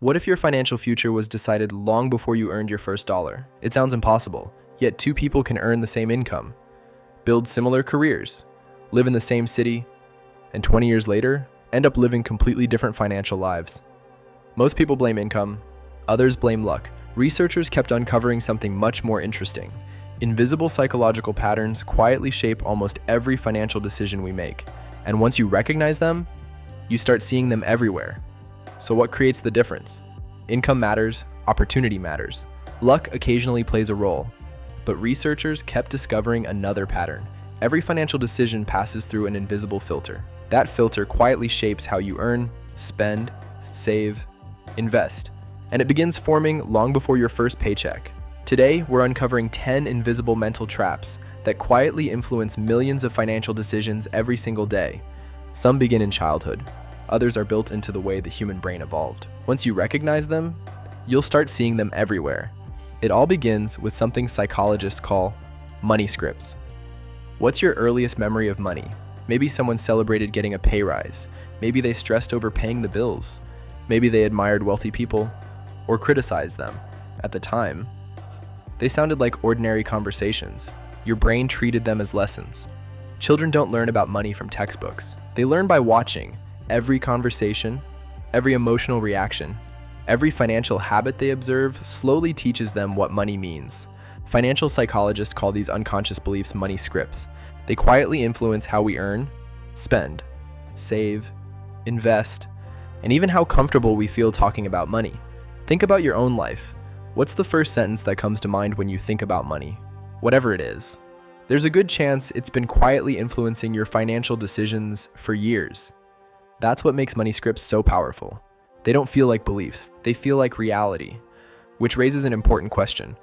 What if your financial future was decided long before you earned your first dollar? It sounds impossible, yet two people can earn the same income, build similar careers, live in the same city, and 20 years later, end up living completely different financial lives. Most people blame income, others blame luck. Researchers kept uncovering something much more interesting. Invisible psychological patterns quietly shape almost every financial decision we make. And once you recognize them, you start seeing them everywhere. So what creates the difference? Income matters, opportunity matters. Luck occasionally plays a role, but researchers kept discovering another pattern. Every financial decision passes through an invisible filter. That filter quietly shapes how you earn, spend, save, invest, and it begins forming long before your first paycheck. Today, we're uncovering 10 invisible mental traps that quietly influence millions of financial decisions every single day. Some begin in childhood. Others are built into the way the human brain evolved. Once you recognize them, you'll start seeing them everywhere. It all begins with something psychologists call money scripts. What's your earliest memory of money? Maybe someone celebrated getting a pay rise. Maybe they stressed over paying the bills. Maybe they admired wealthy people or criticized them. At the time, they sounded like ordinary conversations. Your brain treated them as lessons. Children don't learn about money from textbooks. They learn by watching. Every conversation, every emotional reaction, every financial habit they observe slowly teaches them what money means. Financial psychologists call these unconscious beliefs money scripts. They quietly influence how we earn, spend, save, invest, and even how comfortable we feel talking about money. Think about your own life. What's the first sentence that comes to mind when you think about money? Whatever it is. There's a good chance it's been quietly influencing your financial decisions for years. That's what makes money scripts so powerful. They don't feel like beliefs, they feel like reality, which raises an important question.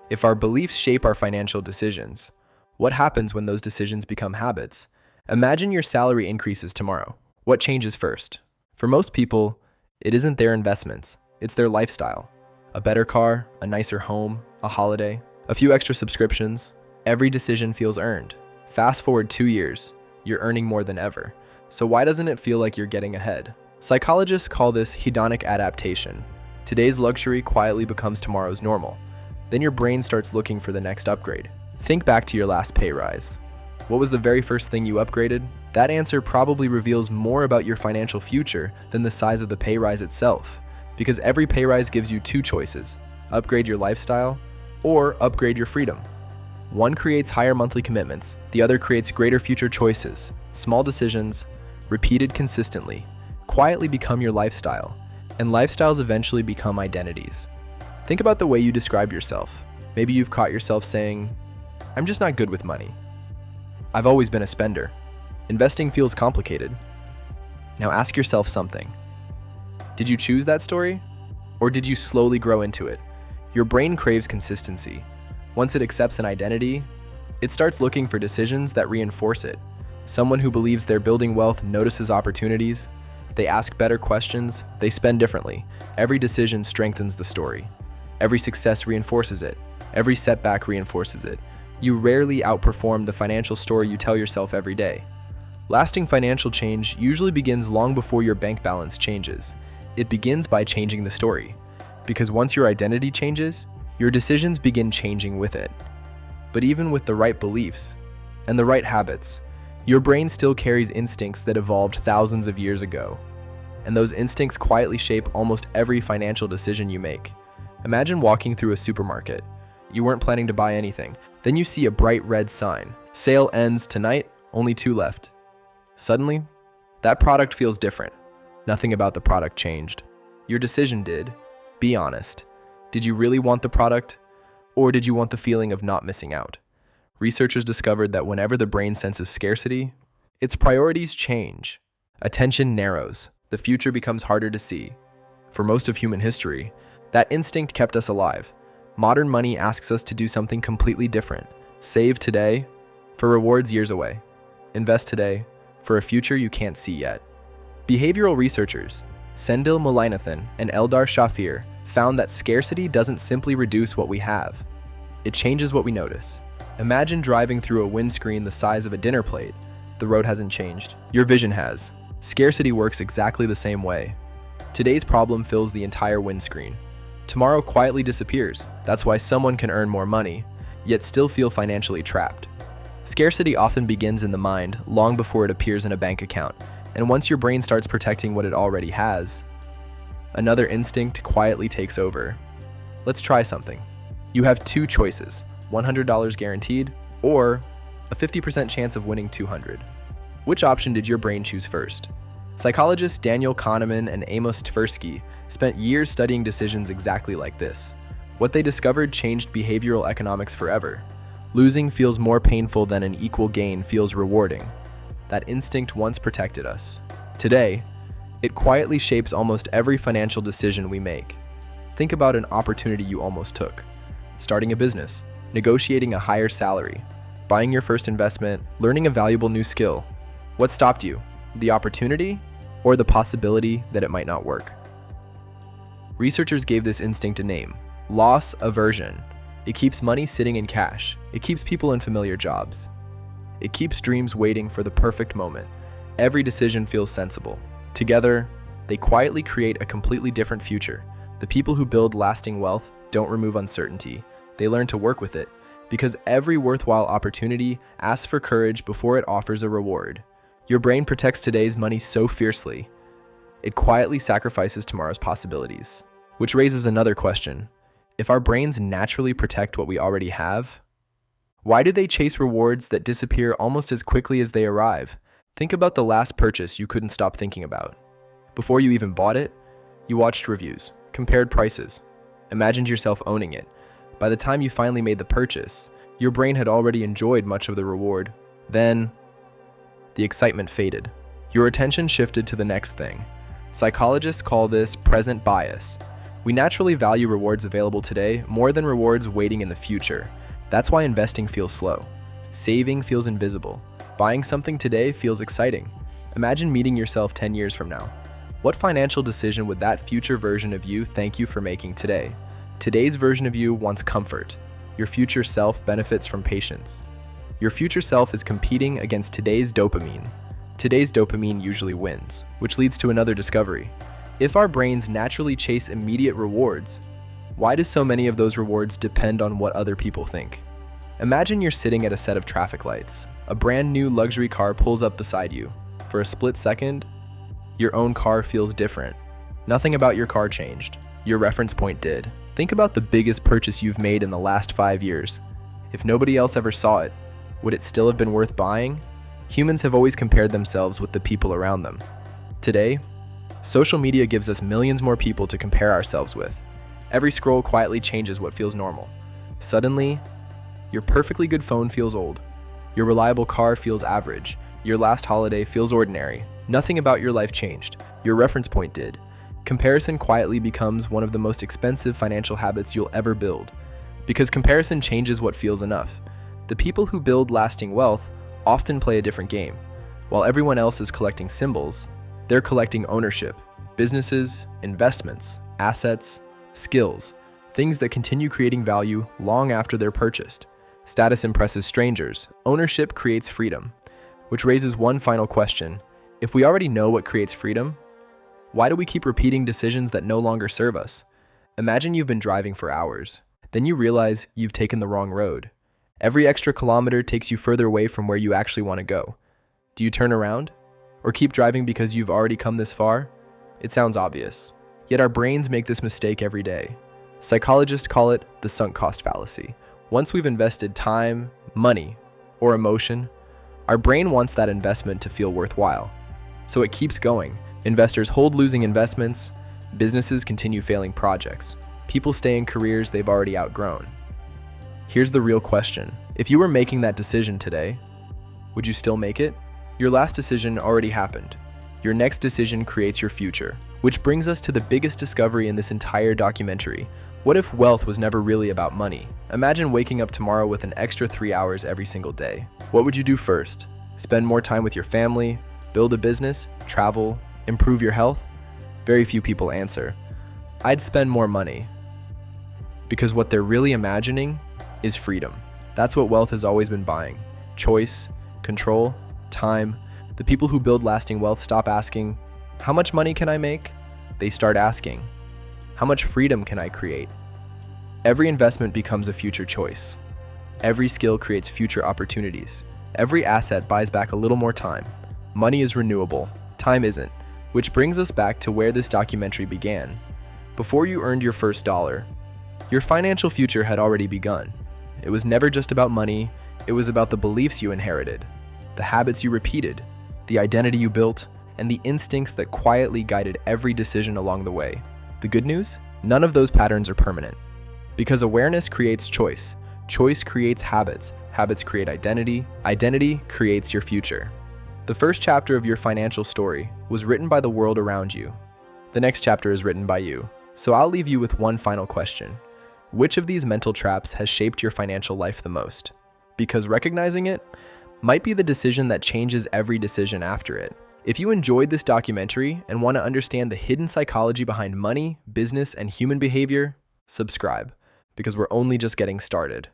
If our beliefs shape our financial decisions, what happens when those decisions become habits? Imagine your salary increases tomorrow. What changes first? For most people, it isn't their investments, it's their lifestyle. A better car, a nicer home, a holiday, a few extra subscriptions. Every decision feels earned. Fast forward 2 years, you're earning more than ever. So why doesn't it feel like you're getting ahead? Psychologists call this hedonic adaptation. Today's luxury quietly becomes tomorrow's normal. Then your brain starts looking for the next upgrade. Think back to your last pay rise. What was the very first thing you upgraded? That answer probably reveals more about your financial future than the size of the pay rise itself. Because every pay rise gives you two choices: upgrade your lifestyle or upgrade your freedom. One creates higher monthly commitments, the other creates greater future choices. Small decisions, repeated consistently, quietly become your lifestyle, and lifestyles eventually become identities. Think about the way you describe yourself. Maybe you've caught yourself saying, "I'm just not good with money. I've always been a spender. Investing feels complicated." Now ask yourself something. Did you choose that story? Or did you slowly grow into it? Your brain craves consistency. Once it accepts an identity, it starts looking for decisions that reinforce it. Someone who believes they're building wealth notices opportunities. They ask better questions. They spend differently. Every decision strengthens the story. Every success reinforces it. Every setback reinforces it. You rarely outperform the financial story you tell yourself every day. Lasting financial change usually begins long before your bank balance changes. It begins by changing the story. Because once your identity changes, your decisions begin changing with it. But even with the right beliefs and the right habits, your brain still carries instincts that evolved thousands of years ago. And those instincts quietly shape almost every financial decision you make. Imagine walking through a supermarket. You weren't planning to buy anything. Then you see a bright red sign. Sale ends tonight, only 2 left. Suddenly, that product feels different. Nothing about the product changed. Your decision did. Be honest. Did you really want the product? Or did you want the feeling of not missing out? Researchers discovered that whenever the brain senses scarcity, its priorities change. Attention narrows. The future becomes harder to see. For most of human history, that instinct kept us alive. Modern money asks us to do something completely different. Save today for rewards years away. Invest today for a future you can't see yet. Behavioral researchers Sendil Mullainathan and Eldar Shafir found that scarcity doesn't simply reduce what we have. It changes what we notice. Imagine driving through a windscreen the size of a dinner plate. The road hasn't changed. Your vision has. Scarcity works exactly the same way. Today's problem fills the entire windscreen. Tomorrow quietly disappears. That's why someone can earn more money, yet still feel financially trapped. Scarcity often begins in the mind long before it appears in a bank account, and once your brain starts protecting what it already has, another instinct quietly takes over. Let's try something. You have two choices, $100 guaranteed or a 50% chance of winning $200. Which option did your brain choose first? Psychologists Daniel Kahneman and Amos Tversky spent years studying decisions exactly like this. What they discovered changed behavioral economics forever. Losing feels more painful than an equal gain feels rewarding. That instinct once protected us. Today, it quietly shapes almost every financial decision we make. Think about an opportunity you almost took. Starting a business, negotiating a higher salary, buying your first investment, learning a valuable new skill. What stopped you? The opportunity or the possibility that it might not work? Researchers gave this instinct a name: loss aversion. It keeps money sitting in cash. It keeps people in familiar jobs. It keeps dreams waiting for the perfect moment. Every decision feels sensible. Together, they quietly create a completely different future. The people who build lasting wealth don't remove uncertainty. They learn to work with it, because every worthwhile opportunity asks for courage before it offers a reward. Your brain protects today's money so fiercely, it quietly sacrifices tomorrow's possibilities. Which raises another question. If our brains naturally protect what we already have, why do they chase rewards that disappear almost as quickly as they arrive? Think about the last purchase you couldn't stop thinking about. Before you even bought it, you watched reviews, compared prices, imagined yourself owning it. By the time you finally made the purchase, your brain had already enjoyed much of the reward. Then, the excitement faded. Your attention shifted to the next thing. Psychologists call this present bias. We naturally value rewards available today more than rewards waiting in the future. That's why investing feels slow. Saving feels invisible. Buying something today feels exciting. Imagine meeting yourself 10 years from now. What financial decision would that future version of you thank you for making today? Today's version of you wants comfort. Your future self benefits from patience. Your future self is competing against today's dopamine. Today's dopamine usually wins, which leads to another discovery. If our brains naturally chase immediate rewards, why do so many of those rewards depend on what other people think? Imagine you're sitting at a set of traffic lights. A brand new luxury car pulls up beside you. For a split second, your own car feels different. Nothing about your car changed. Your reference point did. Think about the biggest purchase you've made in the last 5 years. If nobody else ever saw it, would it still have been worth buying? Humans have always compared themselves with the people around them. Today, social media gives us millions more people to compare ourselves with. Every scroll quietly changes what feels normal. Suddenly, your perfectly good phone feels old. Your reliable car feels average. Your last holiday feels ordinary. Nothing about your life changed. Your reference point did. Comparison quietly becomes one of the most expensive financial habits you'll ever build. Because comparison changes what feels enough. The people who build lasting wealth often play a different game. While everyone else is collecting symbols, they're collecting ownership, businesses, investments, assets, skills, things that continue creating value long after they're purchased. Status impresses strangers. Ownership creates freedom. Which raises one final question. If we already know what creates freedom, why do we keep repeating decisions that no longer serve us? Imagine you've been driving for hours. Then you realize you've taken the wrong road. Every extra kilometer takes you further away from where you actually want to go. Do you turn around? Or keep driving because you've already come this far? It sounds obvious. Yet our brains make this mistake every day. Psychologists call it the sunk cost fallacy. Once we've invested time, money, or emotion, our brain wants that investment to feel worthwhile. So it keeps going. Investors hold losing investments, businesses continue failing projects, people stay in careers they've already outgrown. Here's the real question. If you were making that decision today, would you still make it? Your last decision already happened. Your next decision creates your future. Which brings us to the biggest discovery in this entire documentary. What if wealth was never really about money? Imagine waking up tomorrow with an extra 3 hours every single day. What would you do first? Spend more time with your family? Build a business? Travel? Improve your health? Very few people answer. I'd spend more money. Because what they're really imagining is freedom. That's what wealth has always been buying. Choice, control, time. The people who build lasting wealth stop asking, how much money can I make? they start asking, how much freedom can I create? Every investment becomes a future choice. Every skill creates future opportunities. Every asset buys back a little more time. Money is renewable, time isn't, which brings us back to where this documentary began. Before you earned your first dollar, your financial future had already begun. It was never just about money, it was about the beliefs you inherited, the habits you repeated, the identity you built, and the instincts that quietly guided every decision along the way. The good news? None of those patterns are permanent. Because awareness creates choice, choice creates habits, habits create identity, identity creates your future. The first chapter of your financial story was written by the world around you. The next chapter is written by you. So I'll leave you with one final question. Which of these mental traps has shaped your financial life the most? Because recognizing it might be the decision that changes every decision after it. If you enjoyed this documentary and want to understand the hidden psychology behind money, business, and human behavior, subscribe, because we're only just getting started.